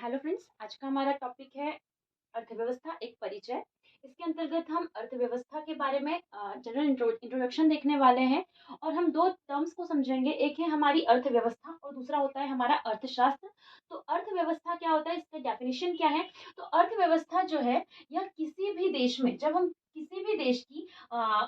Hello friends, आज का हमारा टॉपिक है अर्थव्यवस्था एक परिचय। इसके अंतर्गत हम अर्थव्यवस्था के बारे में जनरल इंट्रोडक्शन देखने वाले हैं और हम दो टर्म्स को समझेंगे। एक है हमारी अर्थव्यवस्था और दूसरा होता है हमारा अर्थशास्त्र। तो अर्थव्यवस्था क्या होता है, इसका डेफिनेशन क्या है? तो अर्थव्यवस्था जो है यह किसी भी देश में, जब हम किसी भी देश की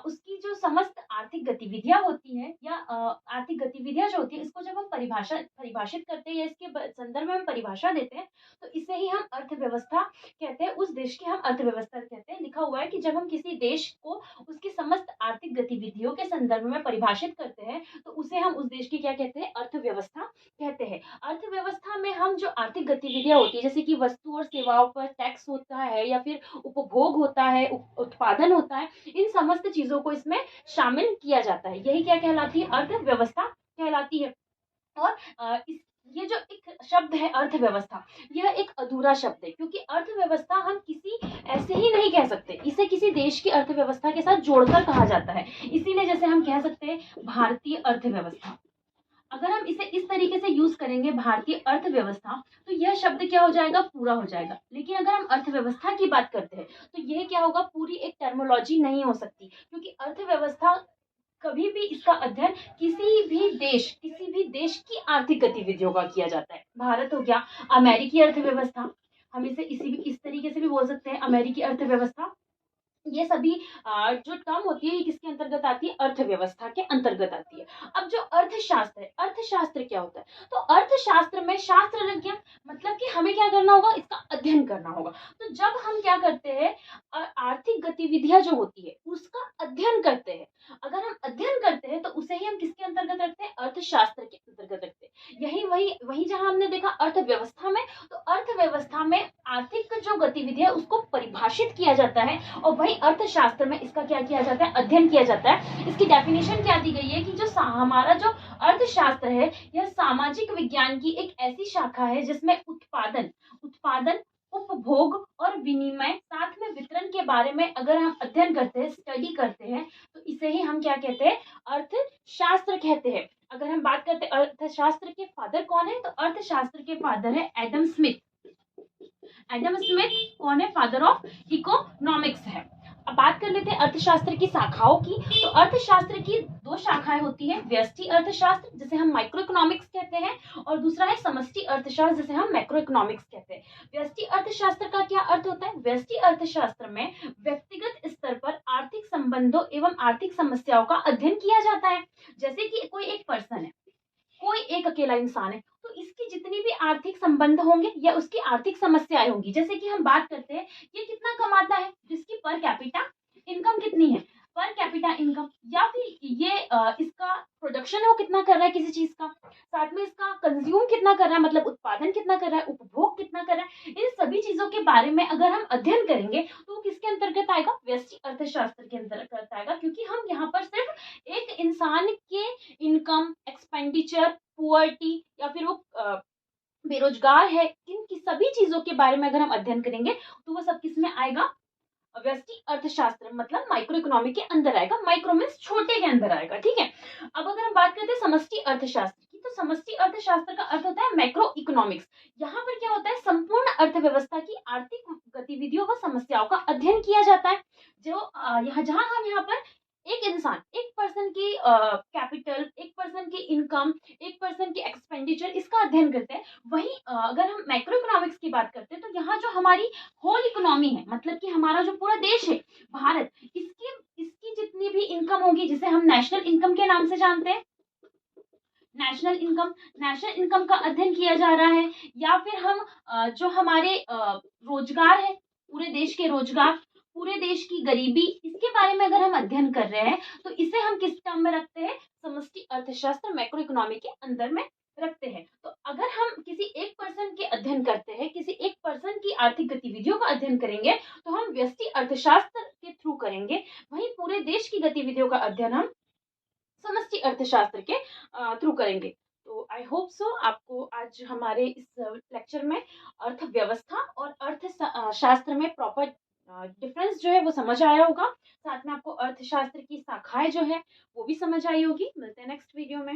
उसकी जो समस्त आर्थिक गतिविधियां होती हैं या आर्थिक गतिविधियां जो होती है, इसको जब हम परिभाषित करते हैं या इसके संदर्भ में हम परिभाषा देते हैं, तो इसे ही हम अर्थव्यवस्था कहते हैं। उस देश की हम अर्थव्यवस्था कहते हैं। लिखा हुआ है कि जब हम किसी देश को उसकी समस्त आर्थिक गतिविधियों के संदर्भ में परिभाषित करते हैं, तो उसे हम उस देश की क्या कहते हैं? अर्थव्यवस्था कहते हैं। अर्थव्यवस्था में हम जो आर्थिक गतिविधियां होती है, जैसे कि वस्तु और सेवाओं पर टैक्स होता है या फिर उपभोग होता है, उत्पादन होता है, इन समस्त चीजों को इसमें शामिल किया जाता है। यही क्या कहलाती है? अर्थव्यवस्था कहलाती है। और ये जो एक शब्द है अर्थव्यवस्था, यह एक अधूरा शब्द है, क्योंकि अर्थव्यवस्था हम किसी ऐसे ही नहीं कह सकते। इसे किसी देश की अर्थव्यवस्था के साथ जोड़कर कहा जाता है। इसीलिए जैसे हम कह सकते हैं भारतीय अर्थव्यवस्था। अगर हम इसे इस तरीके से यूज करेंगे भारतीय अर्थव्यवस्था, तो यह शब्द क्या हो जाएगा? पूरा हो जाएगा। लेकिन अगर हम अर्थव्यवस्था की बात करते हैं, तो यह क्या होगा? पूरी एक टर्मोलॉजी नहीं हो सकती, क्योंकि अर्थव्यवस्था कभी भी इसका अध्ययन किसी भी देश की आर्थिक गतिविधियों का किया जाता है। भारत हो गया, अमेरिकी अर्थव्यवस्था, हम इसे इस तरीके से भी बोल सकते हैं, अमेरिकी अर्थव्यवस्था। ये सभी जो टर्म होती है, ये किसके अंतर्गत आती है? अर्थव्यवस्था के अंतर्गत आती है। अब जो अर्थशास्त्र है, अर्थशास्त्र क्या होता है? तो अर्थशास्त्र में शास्त्र लग गया, मतलब कि हमें क्या करना होगा? इसका अध्ययन करना होगा। तो जब हम क्या करते हैं, आर्थिक गतिविधियां जो होती है उसका अध्ययन करते हैं। अगर हम अध्ययन करते हैं, तो उसे ही हम किसके अंतर्गत रखते हैं? अर्थशास्त्र के अंतर्गत रखते हैं। यही वही वही जहां हमने देखा अर्थव्यवस्था में, तो अर्थव्यवस्था में आर्थिक जो गतिविधि है उसको परिभाषित किया जाता है, और वही अर्थशास्त्र में इसका क्या किया जाता है? अध्ययन किया जाता है। इसकी डेफिनेशन क्या दी गई है कि जो हमारा जो अर्थशास्त्र है, यह सामाजिक विज्ञान की एक ऐसी शाखा है जिसमें उत्पादन उत्पादन उपभोग और विनिमय, साथ में वितरण के बारे में अगर हम अध्ययन करते हैं, स्टडी करते हैं, तो इसे ही हम क्या कहते हैं? अर्थशास्त्र कहते हैं। अगर हम बात करते हैं अर्थशास्त्र के फादर कौन है, तो अर्थशास्त्र के फादर है एडम स्मिथ। एडम स्मिथ कौन है? फादर ऑफ इकोनॉमिक्स है। अब बात कर लेते हैं अर्थशास्त्र की शाखाओं की। तो अर्थशास्त्र की दो शाखाएं होती है, व्यष्टि अर्थशास्त्र जिसे हम माइक्रो इकोनॉमिक्स कहते हैं, और दूसरा है समष्टि अर्थशास्त्र जिसे हम मैक्रो इकोनॉमिक्स कहते हैं। व्यष्टि अर्थशास्त्र का क्या अर्थ होता है? व्यष्टि अर्थशास्त्र में व्यक्तिगत स्तर पर आर्थिक संबंधों एवं आर्थिक समस्याओं का अध्ययन किया जाता है। जैसे कि कोई एक पर्सन है, कोई एक अकेला इंसान है, तो इसकी जितनी भी आर्थिक संबंध होंगे या उसकी आर्थिक समस्याएं होंगी, जैसे कि हम बात करते हैं, ये कितना कमाता है, जिसकी पर कैपिटा इनकम कितनी है, पर कैपिटा इनकम, या फिर ये इसका प्रोडक्शन है वो कितना कर रहा है किसी चीज का, साथ में इसका कंज्यूम कितना कर रहा है, मतलब उत्पादन कितना कर रहा है, उपभोग कितना कर रहा है, इन सभी चीजों के बारे में अगर हम अध्ययन करेंगे, तो वो किसके अंतर्गत आएगा? व्यष्टि अर्थशास्त्र के अंतर्गत आएगा, क्योंकि हम यहाँ पर सिर्फ एक इंसान के इनकम, एक्सपेंडिचर, पुअर्टी, या फिर वो बेरोजगार है, इन की सभी चीजों के बारे में अगर हम अध्ययन करेंगे, तो वो सब किस में आएगा? व्यष्टि अर्थशास्त्र, मतलब माइक्रो इकोनॉमी के अंदर आएगा। माइक्रो मीन्स छोटे के अंदर आएगा, ठीक है। अब अगर हम बात करते हैं समष्टि अर्थशास्त्र की, तो समष्टि अर्थशास्त्र का अर्थ होता है मैक्रो इकोनॉमिक्स। यहाँ पर क्या होता है? संपूर्ण अर्थव्यवस्था की आर्थिक गतिविधियों व समस्याओं का अध्ययन किया जाता है। जो यहाँ जहां हम यहाँ पर एक इंसान, एक पर्सन की कैपिटल, एक पर्सन की इनकम, एक पर्सन की एक्सपेंडिचर, इसका अध्ययन करते हैं। वहीं अगर हम मैक्रो इकोनॉमिक्स की बात करते हैं, तो यहाँ जो हमारी होल इकोनॉमी है, मतलब कि हमारा जो पूरा देश है भारत, इसकी इसकी जितनी भी इनकम होगी, जिसे हम नेशनल इनकम के नाम से जानते हैं, नेशनल इनकम का अध्ययन किया जा रहा है। या फिर हम जो हमारे रोजगार है, पूरे देश के रोजगार, पूरे देश की गरीबी, इसके बारे में अगर हम अध्ययन कर रहे हैं, तो इसे हम किस टर्म में रखते हैं? समष्टि अर्थशास्त्र, मैक्रो इकोनॉमी के अंदर में रखते हैं। तो अगर हम किसी एक पर्सन के अध्ययन करते हैं, किसी एक पर्सन की आर्थिक गतिविधियों का अध्ययन करेंगे, तो हम व्यष्टि अर्थशास्त्र के थ्रू करेंगे। वहीं पूरे देश की गतिविधियों का अध्ययन हम समष्टि अर्थशास्त्र के थ्रू करेंगे। तो आई होप सो आपको आज हमारे इस लेक्चर में अर्थव्यवस्था और शास्त्र में प्रॉपर डिफरेंस जो है वो समझ आया होगा। साथ में आपको अर्थशास्त्र की शाखाएं जो है वो भी समझ आई होगी। मिलते हैं नेक्स्ट वीडियो में।